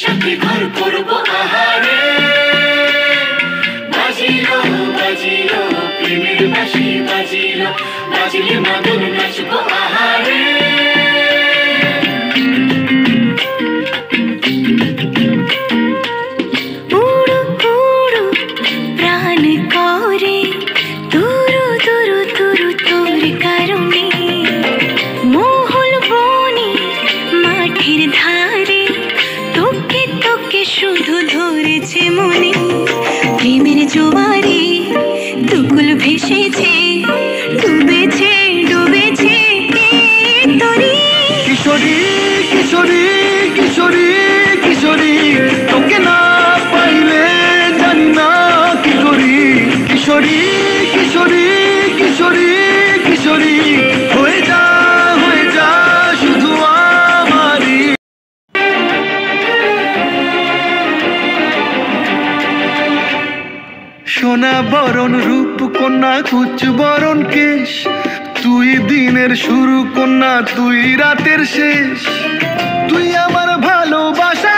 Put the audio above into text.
সাথে ঘর করবো আহারে। বাজিলো বাজিলো প্রেমের বাঁশি বাজিলো, বাজিলে মাদল নাচবো আহারে। শুধু ধরেছে মনে প্রেমের জোয়ারে, দুকুল ভেসেছে ডুবেছে ডুবেছে তরি। কিশোরী কিশোরী কিশোরী কিশোরী, তোকে না পাইলে জানি না কি করি। কিশোরী কিশোরী কিশোরী কিশোরী, হয়ে যা শুধু আমারই। সোনা বরণ রূপ কন্যা কুচ বরণ কেশ, তুই দিনের শুরু কন্যা তুই রাতের শেষ। তুই আমার ভালোবাসা